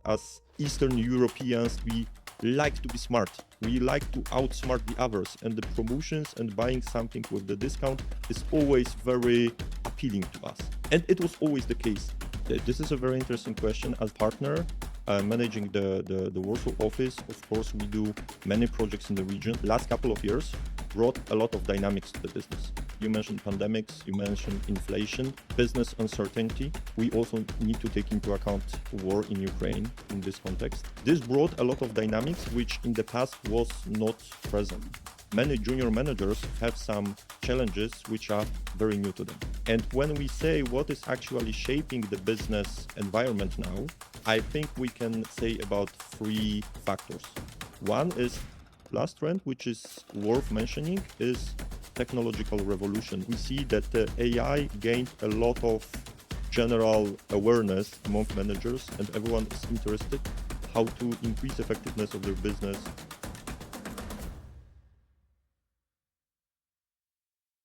as Eastern Europeans, we like to be smart. We like to outsmart the others, and the promotions and buying something with the discount is always very appealing to us. And it was always the case. This is a very interesting question. As partner, managing the Warsaw office, of course, we do many projects in the region. Last couple of years brought a lot of dynamics to the business. You mentioned pandemics, you mentioned inflation, business uncertainty. We also need to take into account war in Ukraine in this context. This brought a lot of dynamics which in the past was not present. Many junior managers have some challenges which are very new to them. And when we say what is actually shaping the business environment now, I think we can say about three factors. One is last trend, which is worth mentioning, is technological revolution. We see that AI gained a lot of general awareness among managers, and everyone is interested how to increase effectiveness of their business.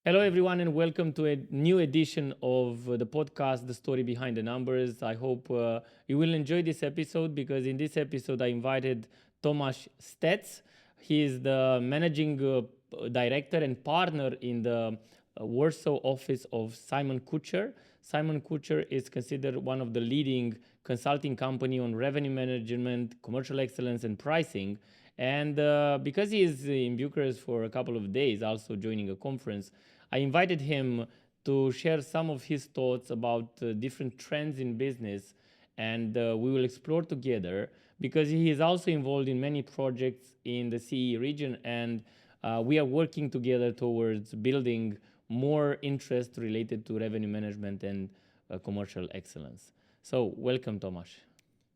Hello, everyone, and welcome to a new edition of the podcast, The Story Behind the Numbers. I hope you will enjoy this episode because in this episode, I invited Tomasz Stec. He is the managing director and partner in the Warsaw office of Simon-Kucher. Simon-Kucher is considered one of the leading consulting company on revenue management, commercial excellence, and pricing. And because he is in Bucharest for a couple of days, also joining a conference, I invited him to share some of his thoughts about different trends in business, and we will explore together because he is also involved in many projects in the CE region, and we are working together towards building more interest related to revenue management and commercial excellence. So welcome, Tomasz.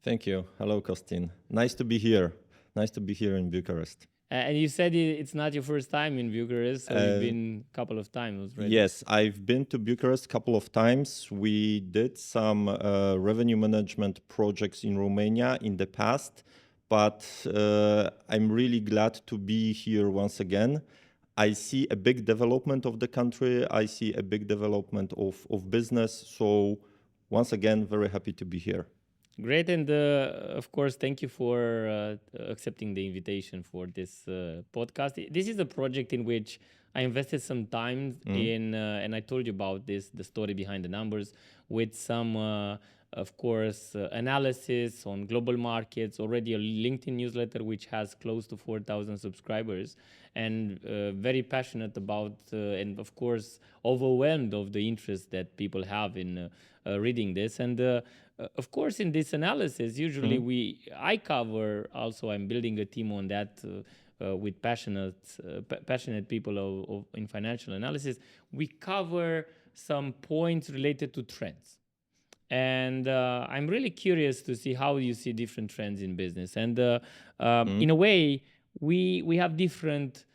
Thank you. Hello, Kostin. Nice to be here. Nice to be here in Bucharest. And you said it's not your first time in Bucharest, so you've been a couple of times already. Yes, I've been to Bucharest a couple of times. We did some revenue management projects in Romania in the past, but I'm really glad to be here once again. I see a big development of the country. I see a big development of business. So once again, very happy to be here. Great, and of course, thank you for accepting the invitation for this podcast. This is a project in which I invested some time in, and I told you about this, the story behind the numbers, with some, of course, analysis on global markets, already a LinkedIn newsletter which has close to 4,000 subscribers, and very passionate about, and of course, overwhelmed of the interest that people have in reading this. And of course, in this analysis, usually I cover also. I'm building a team on that with passionate people in financial analysis. We cover some points related to trends, and I'm really curious to see how you see different trends in business. And in a way, we have different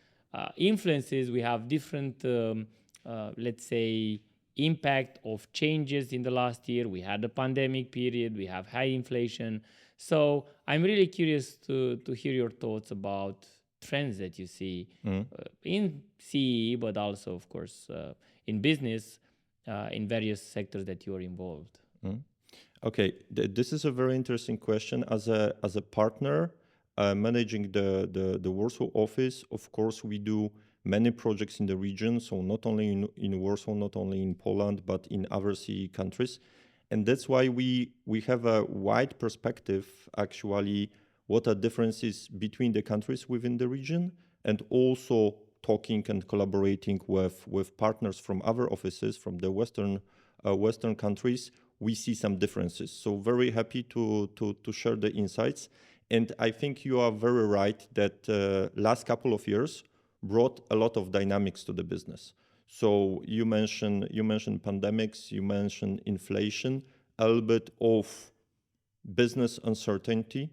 influences. We have different, let's say, impact of changes in the last year. We had the pandemic period, we have high inflation. So I'm really curious to hear your thoughts about trends that you see in CE, but also, of course, in business, in various sectors that you are involved. Okay, this is a very interesting question. As a partner managing the Warsaw office, of course, we do many projects in the region, so not only in Warsaw, not only in Poland, but in other CE countries. And that's why we have a wide perspective, actually, what are differences between the countries within the region, and also talking and collaborating with partners from other offices, from the Western countries, we see some differences. So very happy to share the insights. And I think you are very right that last couple of years brought a lot of dynamics to the business. So you mentioned pandemics, you mentioned inflation, a little bit of business uncertainty.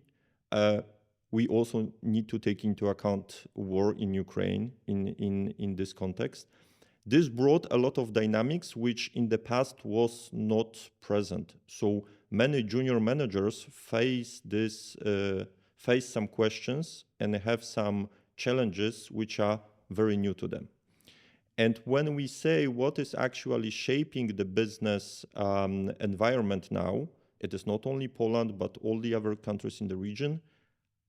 We also need to take into account war in Ukraine in this context. This brought a lot of dynamics which in the past was not present. So many junior managers face some questions and have some challenges which are very new to them. And when we say what is actually shaping the business environment now, it is not only Poland, but all the other countries in the region,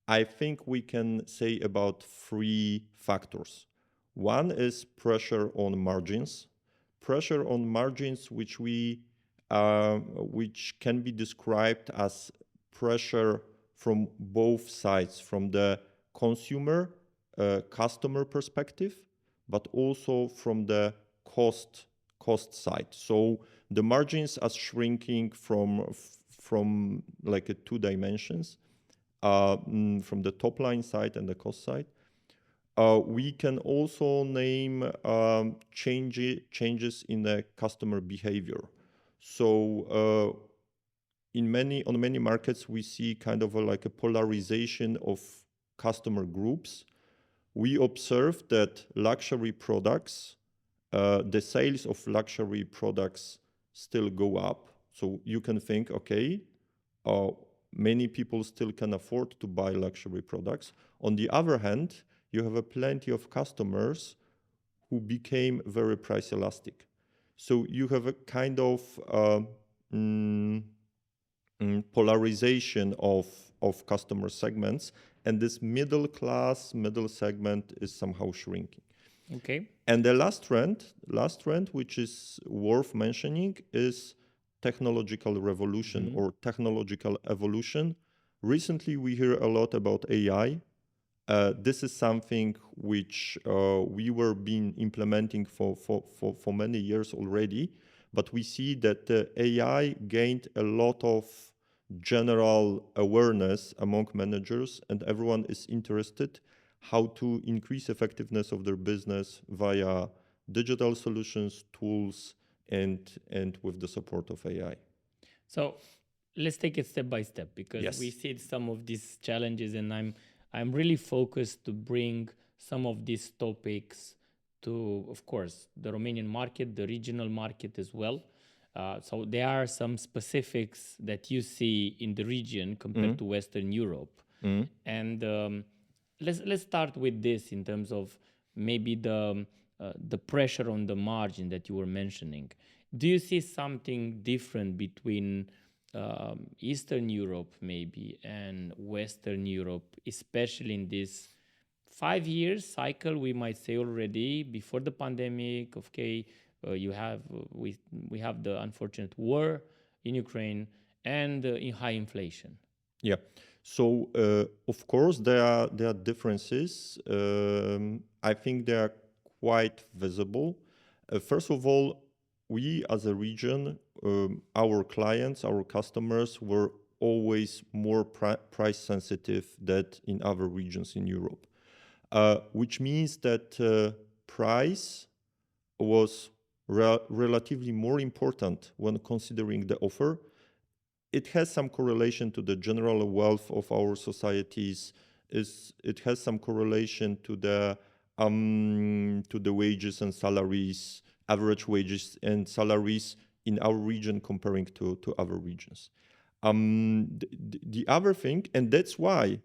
I think we can say about three factors. One is pressure on margins. Pressure on margins, which can be described as pressure from both sides, from the consumer, customer perspective, but also from the cost side. So the margins are shrinking from like two dimensions, from the top line side and the cost side. We can also name changes in the customer behavior. So on many markets, we see kind of like a polarization of customer groups. We observe that luxury products, the sales of luxury products still go up. So you can think, okay, many people still can afford to buy luxury products. On the other hand, you have plenty of customers who became very price elastic. So you have a kind of polarization of customer segments, and this middle segment is somehow shrinking. Okay. And the last trend, which is worth mentioning, is technological revolution or technological evolution. Recently, we hear a lot about AI. This is something which we were been implementing for many years already, but we see that AI gained a lot of general awareness among managers, and everyone is interested how to increase effectiveness of their business via digital solutions, tools, and with the support of AI. So let's take it step by step, because Yes. we see some of these challenges, and I'm really focused to bring some of these topics to, of course, the Romanian market, the regional market as well. So there are some specifics that you see in the region compared to Western Europe. And let's start with this in terms of maybe the pressure on the margin that you were mentioning. Do you see something different between Eastern Europe maybe and Western Europe, especially in this 5 years cycle, we might say already before the pandemic? Okay, we have the unfortunate war in Ukraine and in high inflation. Yeah. So of course there are differences. I think they are quite visible. First of all, we as a region, our clients, our customers were always more price sensitive than in other regions in Europe, which means that price was relatively more important when considering the offer. It has some correlation to the general wealth of our societies. It has some correlation to the wages and salaries, average wages and salaries in our region comparing to other regions. The other thing, and that's why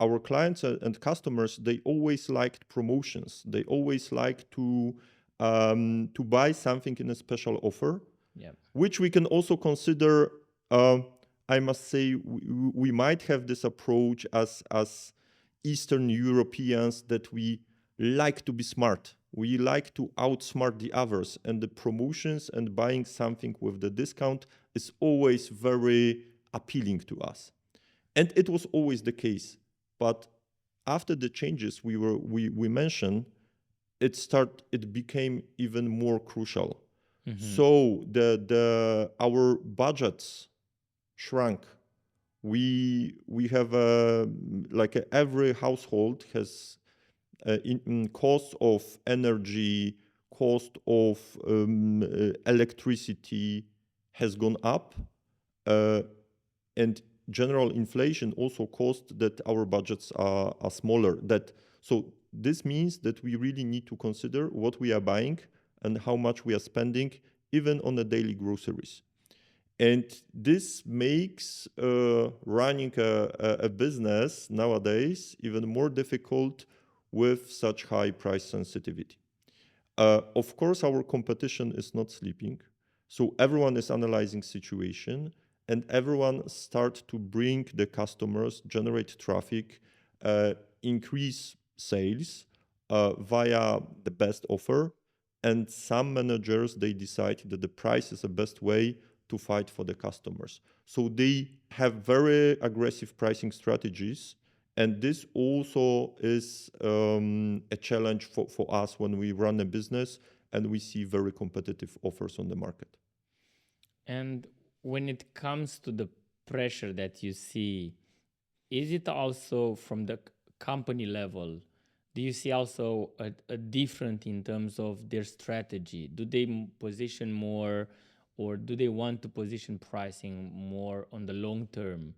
our clients and customers, they always liked promotions. They always like to buy something in a special offer, which we can also consider. I must say we might have this approach as Eastern Europeans, that we like to be smart. We like to outsmart the others, and the promotions and buying something with the discount is always very appealing to us. And it was always the case. But after the changes we mentioned, it became even more crucial. So our budgets shrunk. We have every household has in cost of energy, cost of electricity has gone up, and general inflation also caused that our budgets are smaller. So this means that we really need to consider what we are buying and how much we are spending, even on the daily groceries. And this makes running a business nowadays even more difficult with such high price sensitivity. Of course, our competition is not sleeping. So everyone is analyzing situation. and everyone start to bring the customers, generate traffic, increase sales via the best offer. And some managers, they decide that the price is the best way to fight for the customers. So they have very aggressive pricing strategies. And this also is a challenge for us when we run a business and we see very competitive offers on the market. And when it comes to the pressure that you see, is it also from the company level? Do you see also a different in terms of their strategy? Do they position more, or do they want to position pricing more on the long term?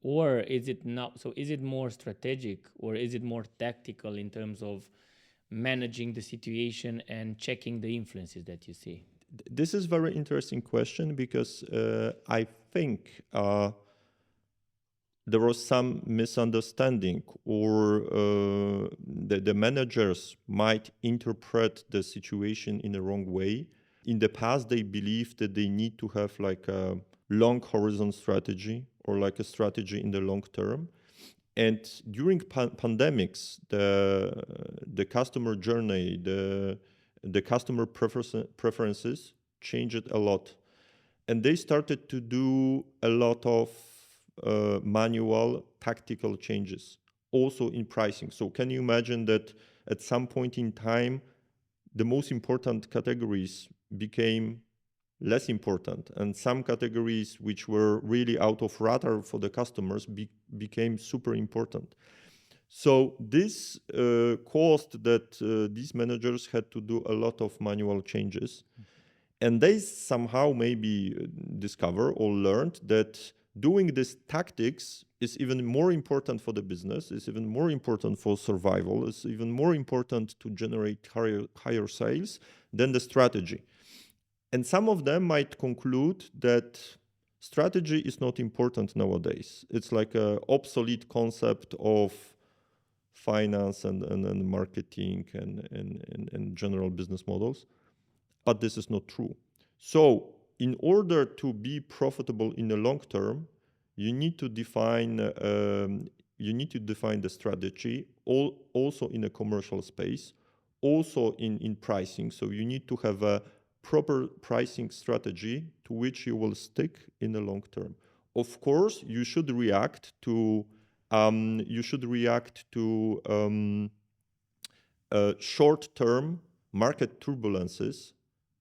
Or is it not? So is it more strategic, or is it more tactical in terms of managing the situation and checking the influences that you see? This is a very interesting question because I think there was some misunderstanding, or the managers might interpret the situation in the wrong way. In the past, they believed that they need to have like a long horizon strategy, or like a strategy in the long term. And during pandemics, the customer journey, the customer preferences changed a lot. And they started to do a lot of manual tactical changes, also in pricing. So can you imagine that at some point in time, the most important categories became less important, and some categories which were really out of radar for the customers became super important. So this caused that these managers had to do a lot of manual changes. And they somehow maybe discover or learned that doing these tactics is even more important for the business, is even more important for survival, is even more important to generate higher sales than the strategy. And some of them might conclude that strategy is not important nowadays. It's like an obsolete concept of finance and marketing and general business models. But this is not true. So in order to be profitable in the long term, you need to define the strategy, also in a commercial space, also in pricing. So you need to have a proper pricing strategy to which you will stick in the long term. Of course, you should react to short-term market turbulences,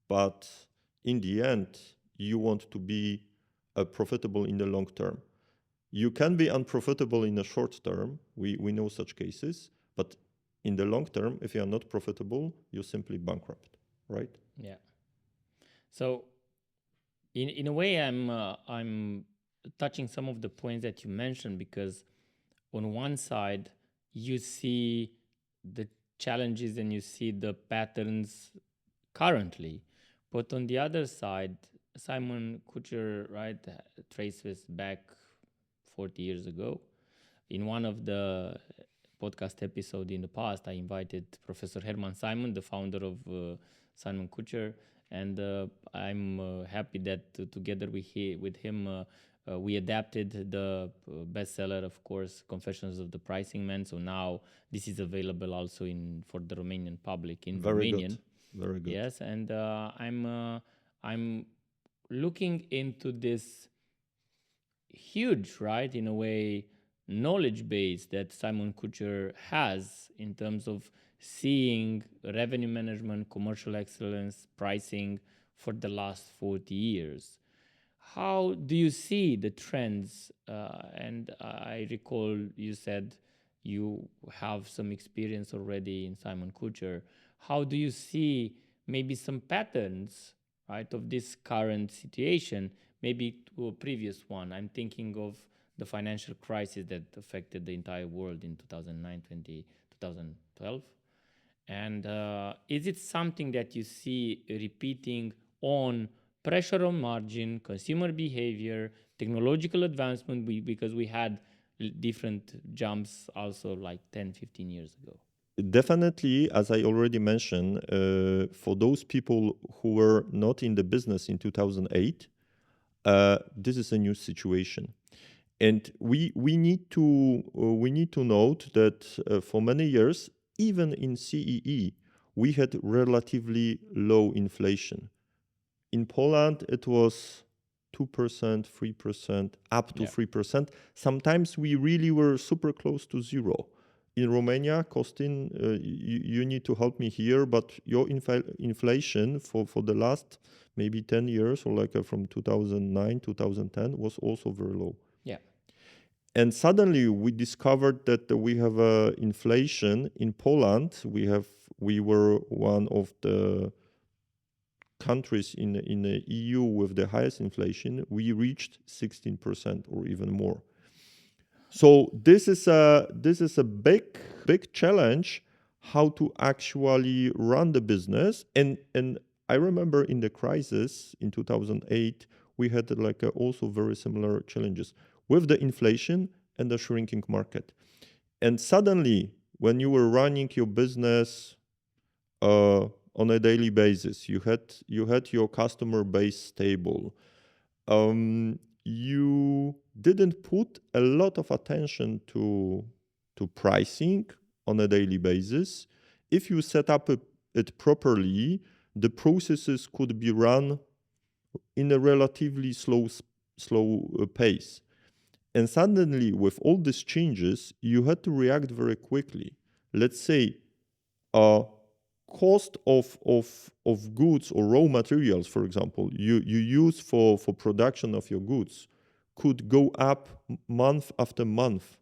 but in the end, you want to be profitable in the long term. You can be unprofitable in the short term. We know such cases, but in the long term, if you are not profitable, you're simply bankrupt, right? Yeah. So, in a way, I'm touching some of the points that you mentioned, because on one side you see the challenges and you see the patterns currently, but on the other side, Simon-Kucher, right, traces back 40 years ago. In one of the podcast episodes in the past, I invited Professor Hermann Simon, the founder of Simon-Kucher, and I'm happy that together with him we adapted the bestseller, of course, Confessions of the Pricing Man. So now this is available also for the Romanian public in Romanian. Very good. Yes, and I'm looking into this huge, right, in a way, knowledge base that Simon-Kucher has in terms of seeing revenue management, commercial excellence, pricing for the last 40 years. How do you see the trends? And I recall you said you have some experience already in Simon-Kucher. How do you see maybe some patterns, right, of this current situation, maybe to a previous one? I'm thinking of the financial crisis that affected the entire world in 2009, 2012. And is it something that you see repeating on pressure on margin, consumer behavior, technological advancement, because we had different jumps also like 10, 15 years ago? Definitely, as I already mentioned, for those people who were not in the business in 2008, This is a new situation. And we need to note that for many years, even in CEE, we had relatively low inflation. In Poland, it was 2%, 3%, up to 3%. Sometimes we really were super close to zero. In Romania, Costin, you need to help me here, but your inflation for the last maybe 10 years, or like from 2009, 2010, was also very low. Yeah. And suddenly we discovered that we have inflation in Poland. We were one of the countries in the EU with the highest inflation. We reached 16% or even more. So this is a big challenge, how to actually run the business. And I remember in the crisis in 2008, we had like also very similar challenges with the inflation and the shrinking market. And suddenly, when you were running your business on a daily basis, you had your customer base stable. You didn't put a lot of attention to pricing on a daily basis. If you set up it properly, the processes could be run in a relatively slow pace. And suddenly, with all these changes, you had to react very quickly. Let's say, cost of goods or raw materials, for example, you use for production of your goods could go up month after month.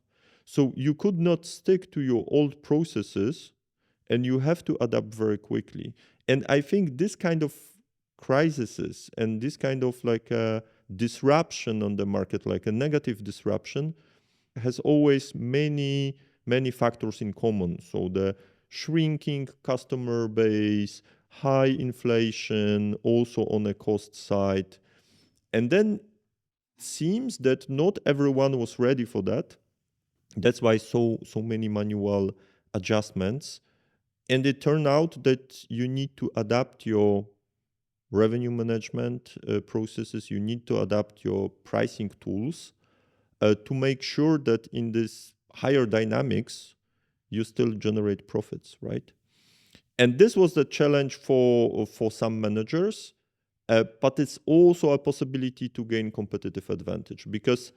So you could not stick to your old processes, and you have to adapt very quickly. And I think this kind of crises and this kind of like a disruption on the market, like a negative disruption, has always many factors in common. So the shrinking customer base, high inflation, also on the cost side. And then it seems that not everyone was ready for that. That's why so many manual adjustments. And it turned out that you need to adapt your revenue management processes, you need to adapt your pricing tools to make sure that in this higher dynamics, you still generate profits, right? And this was the challenge for some managers, but it's also a possibility to gain competitive advantage, because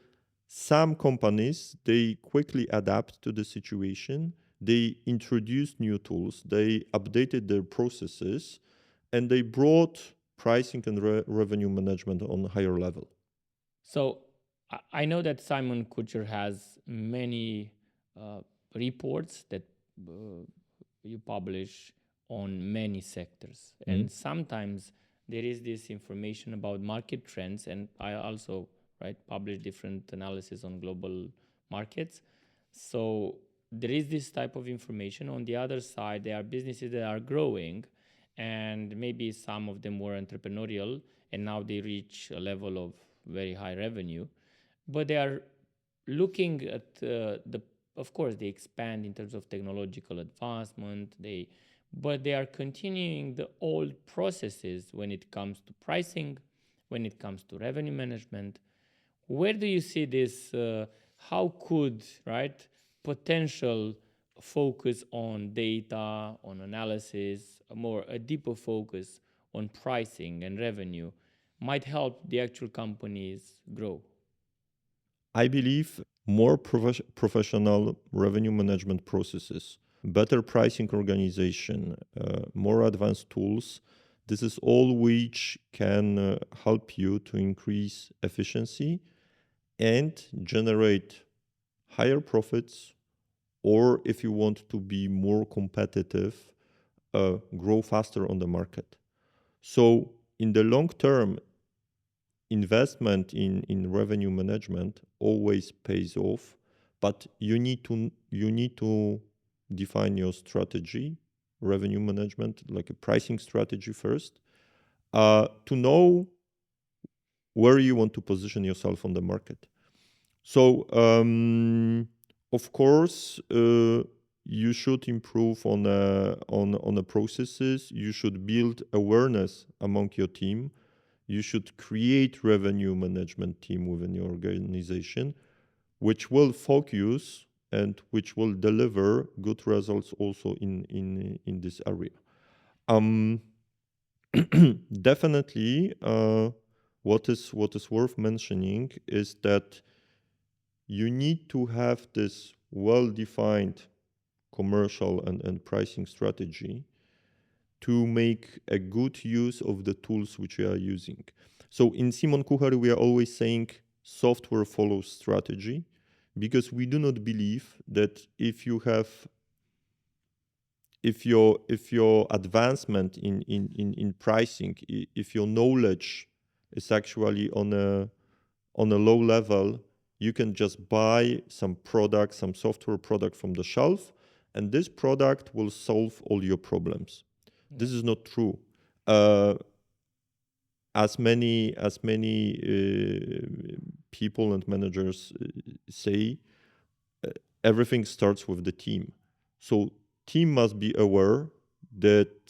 some companies, they quickly adapt to the situation, they introduced new tools, they updated their processes, and they brought pricing and revenue management on a higher level. So I know that Simon-Kucher has many reports that you publish on many sectors. And sometimes there is this information about market trends, and I also publish different analysis on global markets. So there is this type of information. On the other side, there are businesses that are growing, and maybe some of them were entrepreneurial, and now they reach a level of very high revenue, but they are looking at of course they expand in terms of technological advancement, but they are continuing the old processes when it comes to pricing, when it comes to revenue management. Where do you see this? How could potential focus on data, on analysis, a deeper focus on pricing and revenue might help the actual companies grow? I believe more professional revenue management processes, better pricing organization, more advanced tools. This is all which can help you to increase efficiency and generate higher profits, or if you want to be more competitive, grow faster on the market. So in the long term, investment in revenue management always pays off, but you need to define your strategy, revenue management, like a pricing strategy first, to know where you want to position yourself on the market. So of course, you should improve on the processes. You should build awareness among your team. you should create revenue management team within your organization, which will focus and which will deliver good results also in this area. Definitely, what is worth mentioning is that you need to have this well-defined commercial and pricing strategy to make a good use of the tools which you are using. So in Simon-Kucher, we are always saying software follows strategy, because we do not believe that if your advancement in pricing, if your knowledge is actually on a low level, you can just buy some product, some software product from the shelf, and this product will solve all your problems. Yeah. This is not true. As many people and managers say, everything starts with the team. So team must be aware that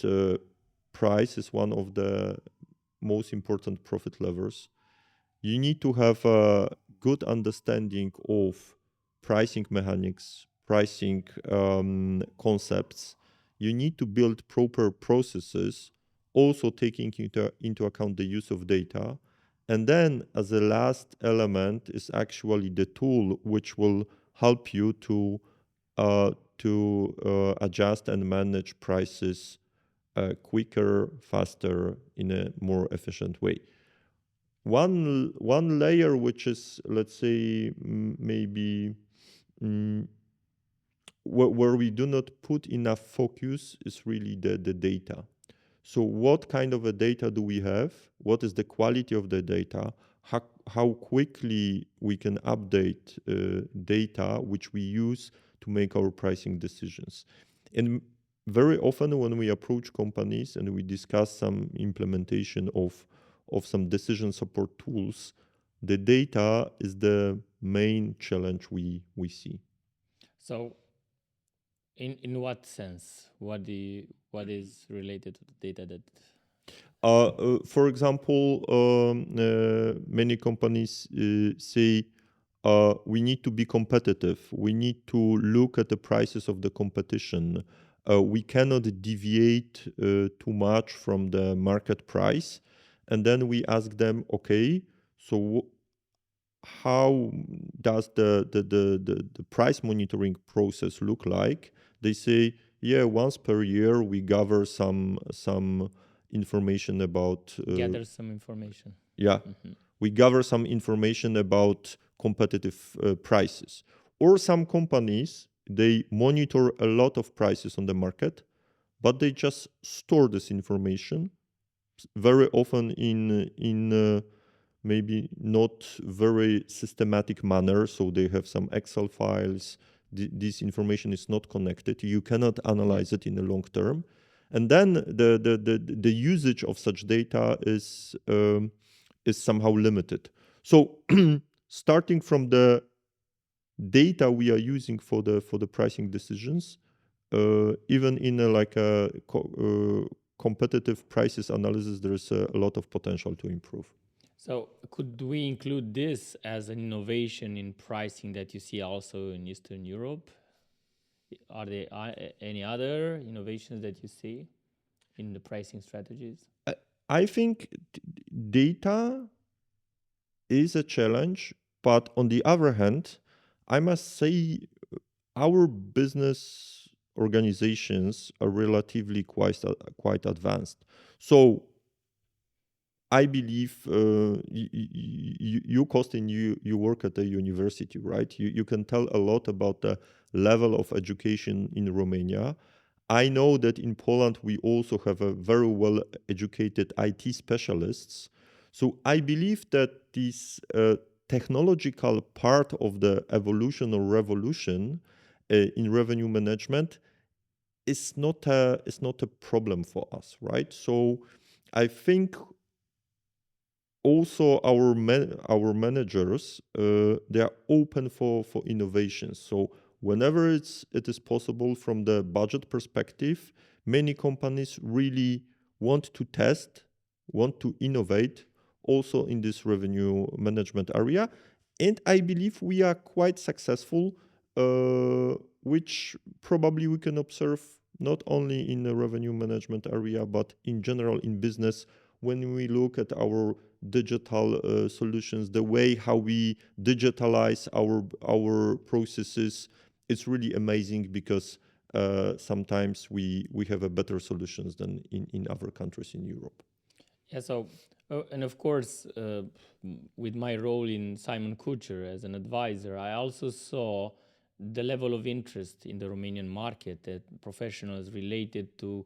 price is one of the most important profit levers. You need to have a good understanding of pricing mechanics, pricing concepts. You need to build proper processes, also taking into account the use of data. And then as a last element is actually the tool which will help you to adjust and manage prices quicker, faster, in a more efficient way. One layer which is, let's say, maybe where we do not put enough focus is really the data. So what kind of a data do we have? What is the quality of the data? How quickly we can update data which we use to make our pricing decisions. And very often when we approach companies and we discuss some implementation of some decision support tools, the data is the main challenge we see. So in what sense? What is related to the data that? For example, many companies say we need to be competitive. We need to look at the prices of the competition. We cannot deviate too much from the market price. And then we ask them, okay, so how does the price monitoring process look like? They say, yeah, once per year we gather some information about gather some information. Yeah, we gather some information about competitive prices. Or some companies, they monitor a lot of prices on the market, but they just store this information very often in maybe not very systematic manner. So they have some Excel files. This information is not connected. You cannot analyze it in the long term. And then the usage of such data is somehow limited. So starting from the data we are using for the pricing decisions, even in a competitive prices analysis, there is a lot of potential to improve. So could we include this as an innovation in pricing that you see also in Eastern Europe? Are there any other innovations that you see in the pricing strategies? I think data is a challenge, but on the other hand, I must say our business organizations are relatively quite advanced. So I believe you Kostin, you work at a university, right? You can tell a lot about the level of education in Romania. I know that in Poland we also have a very well educated IT specialists. So I believe that this technological part of the evolution or revolution in revenue management is not a problem for us, right? So I think also our managers they are open for innovations. So whenever it is possible from the budget perspective, many companies really want to test, want to innovate, also in this revenue management area. And I believe we are quite successful, which probably we can observe not only in the revenue management area, but in general in business. When we look at our digital solutions, the way how we digitalize our processes, it's really amazing because sometimes we have a better solutions than in other countries in Europe. Yeah, so, and of course, with my role in Simon-Kucher as an advisor, I also saw the level of interest in the Romanian market that professionals related to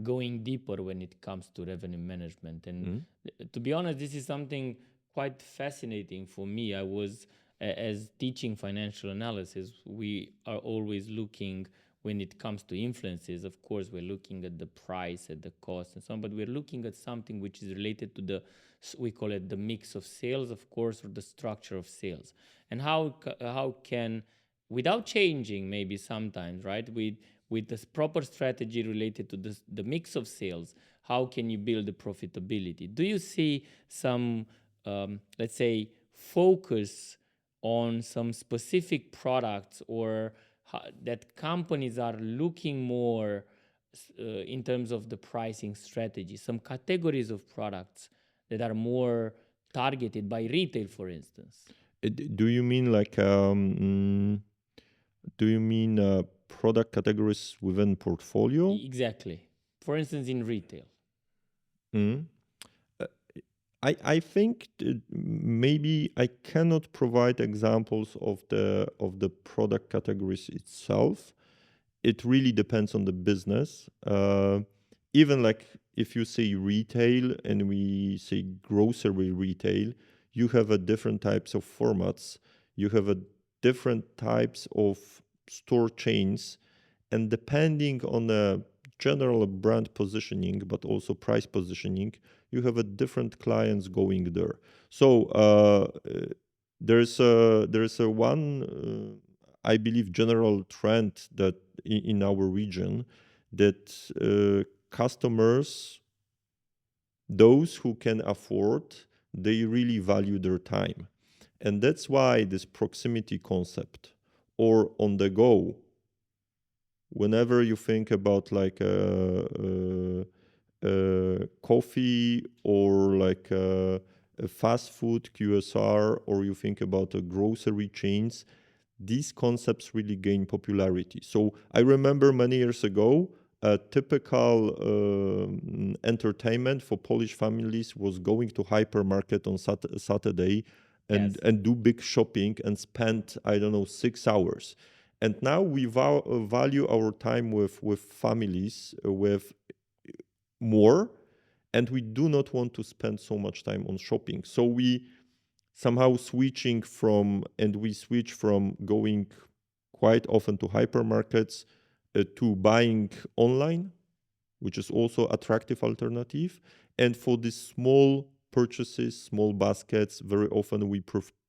going deeper when it comes to revenue management. And to be honest, this is something quite fascinating for me. I was, as teaching financial analysis, we are always looking when it comes to influences. Of course, we're looking at the price, at the cost, and so on, but we're looking at something which is related to the, we call it the mix of sales, of course, or the structure of sales, and how can, without changing maybe sometimes, right, with this proper strategy related to this, the mix of sales, how can you build the profitability? Do you see some, let's say, focus on some specific products, or that companies are looking more in terms of the pricing strategy, some categories of products that are more targeted by retail, for instance? Do you mean like product categories within portfolio? Exactly. For instance, in retail. Mm. I think maybe I cannot provide examples of the product categories itself. It really depends on the business. Even like if you say retail and we say grocery retail, you have a different types of formats. You have a different types of store chains, and depending on the general brand positioning, but also price positioning, you have a different clients going there. So there's a one I believe general trend that in our region that customers, those who can afford, they really value their time, and that's why this proximity concept or on the go. Whenever you think about like coffee or like a fast food QSR, or you think about grocery chains, these concepts really gain popularity. So I remember many years ago, a typical entertainment for Polish families was going to hypermarket on Saturday Yes. and do big shopping and spend, I don't know, 6 hours. And now we value our time with families with more, and we do not want to spend so much time on shopping. So we somehow switch from going quite often to hypermarkets to buying online, which is also attractive alternative. And for these small purchases, small baskets, very often we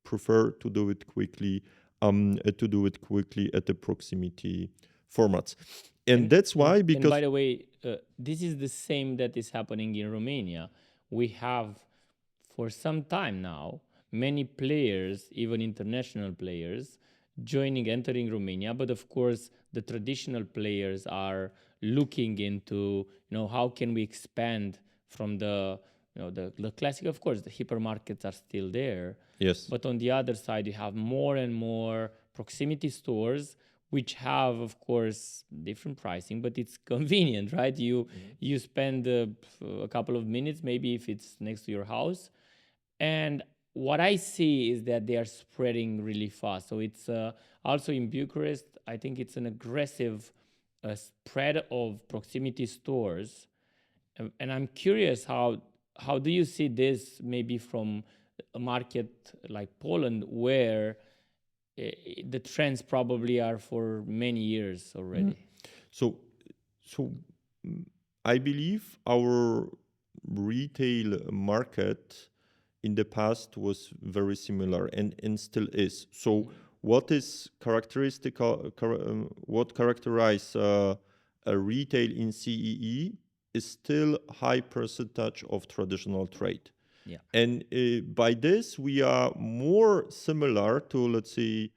prefer to do it quickly at the proximity formats. And that's why, because and by the way, this is the same that is happening in Romania. We have, for some time now, many players, even international players, entering Romania. But of course, the traditional players are looking into, how can we expand from the classic. Of course, the hypermarkets are still there. yes, But on the other side, you have more and more proximity stores, which have, of course, different pricing, but it's convenient, right? You spend a couple of minutes, maybe if it's next to your house. And what I see is that they are spreading really fast. So it's also in Bucharest, I think it's an aggressive spread of proximity stores. And I'm curious, how do you see this maybe from a market like Poland, where the trends probably are for many years already? So I believe our retail market in the past was very similar and still is. So what is what characterize a retail in CEE is still high percentage of traditional trade. Yeah. And by this, we are more similar to, let's say,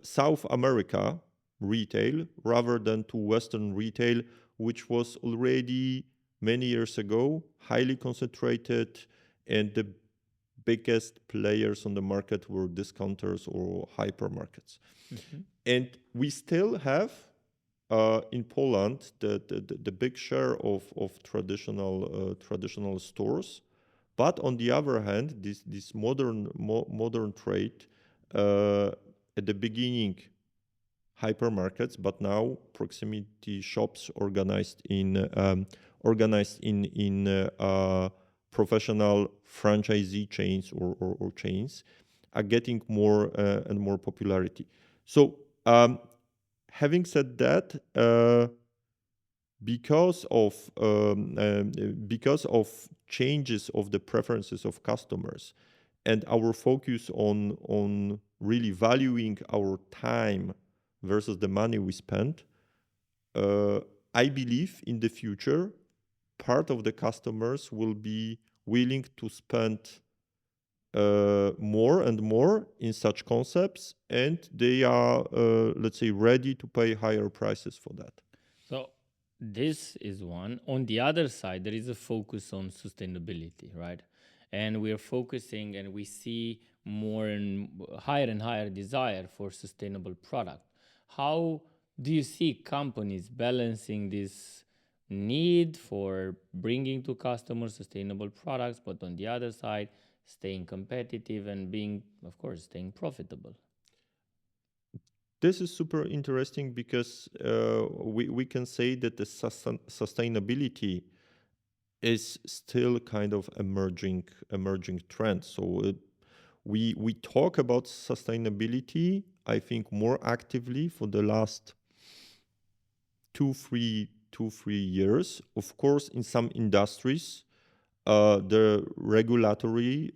South America retail rather than to Western retail, which was already many years ago highly concentrated, and the biggest players on the market were discounters or hypermarkets. And we still have in Poland the big share of traditional stores. But on the other hand, this modern trade, at the beginning hypermarkets, but now proximity shops organized in professional franchisee chains or chains, are getting more and more popularity. So having said that, because of changes of the preferences of customers and our focus on really valuing our time versus the money we spend, I believe in the future part of the customers will be willing to spend more and more in such concepts, and they are, let's say, ready to pay higher prices for that. So this is one. On the other side, there is a focus on sustainability, right? And we are focusing and we see more and higher desire for sustainable product. How do you see companies balancing this need for bringing to customers sustainable products, but on the other side, staying competitive and being, of course, staying profitable? This is super interesting because we can say that the sustainability is still kind of emerging trend. So we talk about sustainability, I think, more actively for the last two, 3 years. Of course, in some industries, the regulatory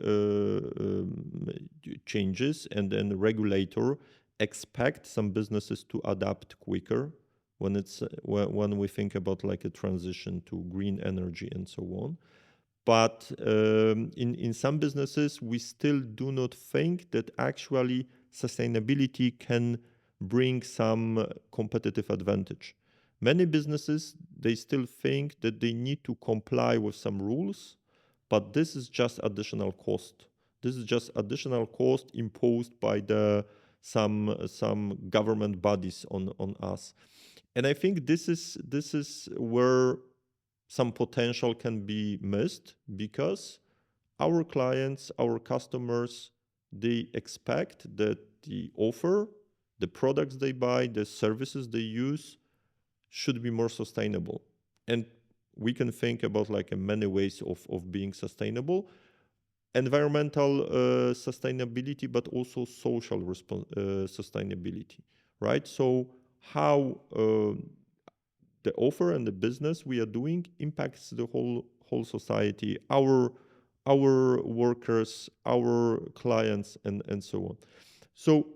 changes, and then the regulator expect some businesses to adapt quicker when we think about like a transition to green energy and so on. But in some businesses, we still do not think that actually sustainability can bring some competitive advantage. Many businesses, they still think that they need to comply with some rules, but this is just additional cost. This is just additional cost imposed by some government bodies on us. And I think this is where some potential can be missed, because our clients, our customers, they expect that the offer, the products they buy, the services they use should be more sustainable. And we can think about like many ways of being sustainable. Environmental sustainability, but also social sustainability, right? So how the offer and the business we are doing impacts the whole society, our workers, our clients, and so on. So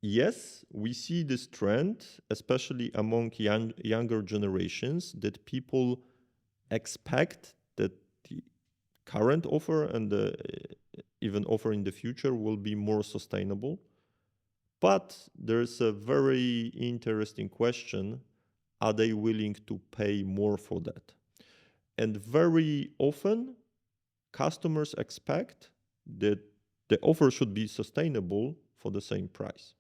yes, we see this trend, especially among younger generations, that people expect that the current offer and the even offer in the future will be more sustainable. But there's a very interesting question: are they willing to pay more for that? And very often, customers expect that the offer should be sustainable for the same price.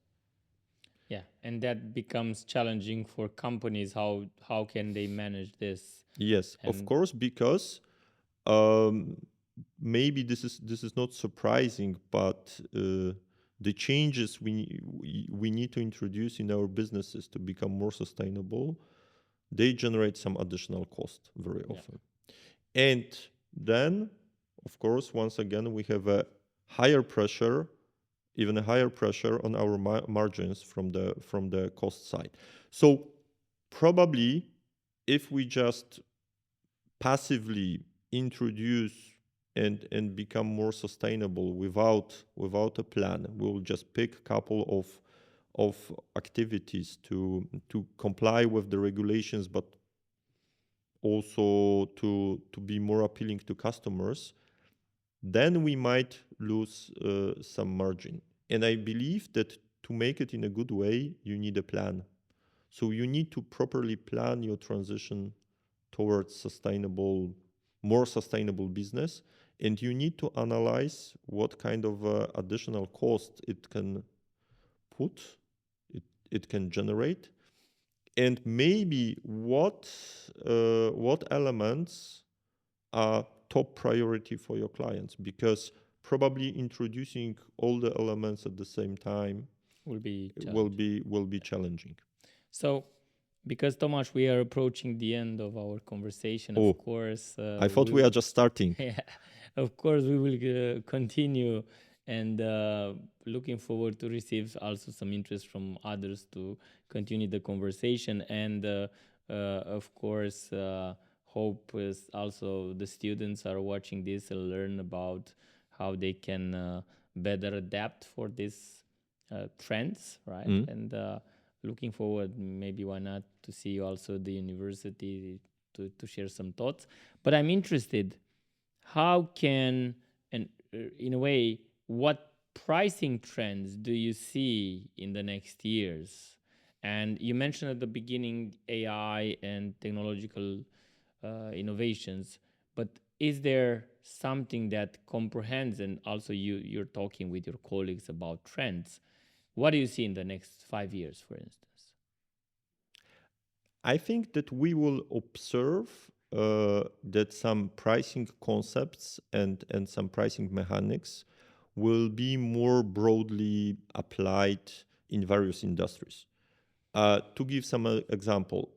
Yeah, and that becomes challenging for companies. How can they manage this? Yes, of And course, because maybe this is not surprising, but the changes we need to introduce in our businesses to become more sustainable, they generate some additional cost very often. And then, of course, once again, we have a higher pressure, even a higher pressure on our margins from the cost side. So probably if we just passively introduce and become more sustainable without a plan, we'll just pick a couple of activities to comply with the regulations, but also to be more appealing to customers, then we might lose some margin. And I believe that to make it in a good way, you need a plan. So you need to properly plan your transition towards more sustainable business, and you need to analyze what kind of additional cost it can it can generate, and maybe what elements are top priority for your clients, because probably introducing all the elements at the same time will be challenging. So, because Tomasz, we are approaching the end of our conversation. Of course, I thought we are just starting. Yeah, of course, we will continue, and looking forward to receive also some interest from others to continue the conversation. And of course, hope is also the students are watching this and learn about how they can better adapt for these trends, right? And looking forward, maybe why not, to see you also at the university to share some thoughts. But I'm interested, how can, and in a way, what pricing trends do you see in the next years? And you mentioned at the beginning AI and technological innovations, but is there something that comprehends, and also you're talking with your colleagues about trends? What do you see in the next 5 years, for instance? I think that we will observe that some pricing concepts and some pricing mechanics will be more broadly applied in various industries. To give some example,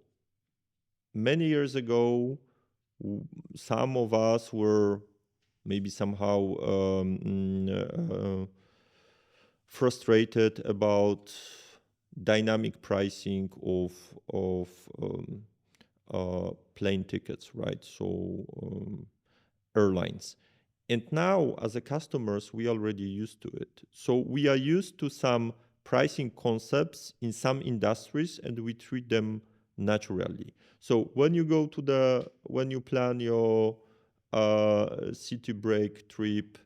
many years ago, some of us were maybe somehow frustrated about dynamic pricing of plane tickets, right? So airlines. And now, as a customers, we already used to it. So we are used to some pricing concepts in some industries, and we treat them naturally. So when you when you plan your city break trip,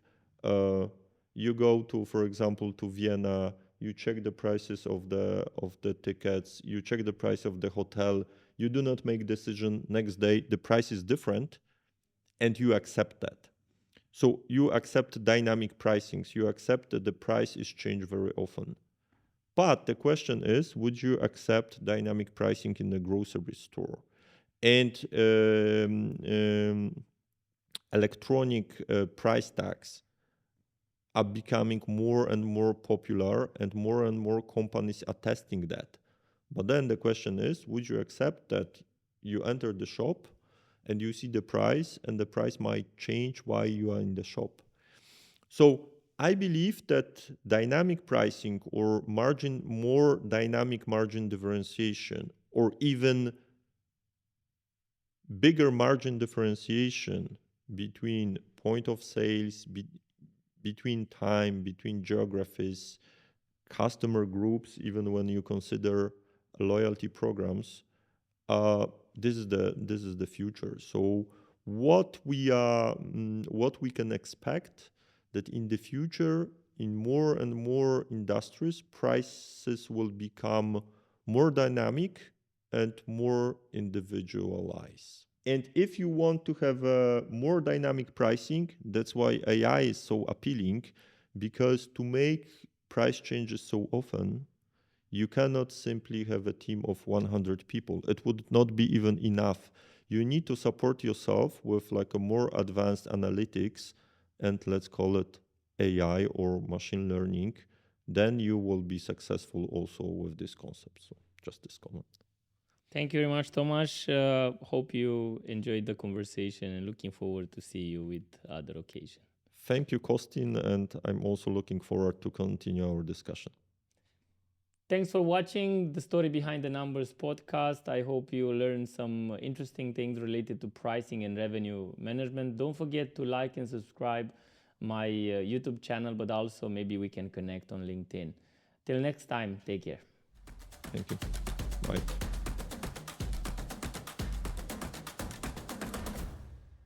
you go to, for example, to Vienna. You check the prices of the tickets. You check the price of the hotel. You do not make decision next day. The price is different, and you accept that. So you accept dynamic pricings. You accept that the price is changed very often. But the question is, would you accept dynamic pricing in the grocery store? And electronic price tags are becoming more and more popular, and more companies are testing that. But then the question is, would you accept that you enter the shop and you see the price, and the price might change while you are in the shop? So I believe that dynamic pricing or more dynamic margin differentiation, or even bigger margin differentiation between point of sales, between time, between geographies, customer groups, even when you consider loyalty programs, this is the future. So what we can expect, that in the future, in more and more industries, prices will become more dynamic and more individualized. And if you want to have a more dynamic pricing, that's why AI is so appealing, because to make price changes so often, you cannot simply have a team of 100 people. It would not be even enough. You need to support yourself with like a more advanced analytics, and let's call it AI or machine learning. Then you will be successful also with this concept. So just this comment. Thank you very much, Tomasz. Hope you enjoyed the conversation, and looking forward to see you with other occasion. Thank you, Kostin, and I'm also looking forward to continue our discussion. Thanks for watching the Story Behind the Numbers podcast. I hope you learned some interesting things related to pricing and revenue management. Don't forget to like and subscribe my YouTube channel, but also maybe we can connect on LinkedIn. Till next time, take care. Thank you. Bye.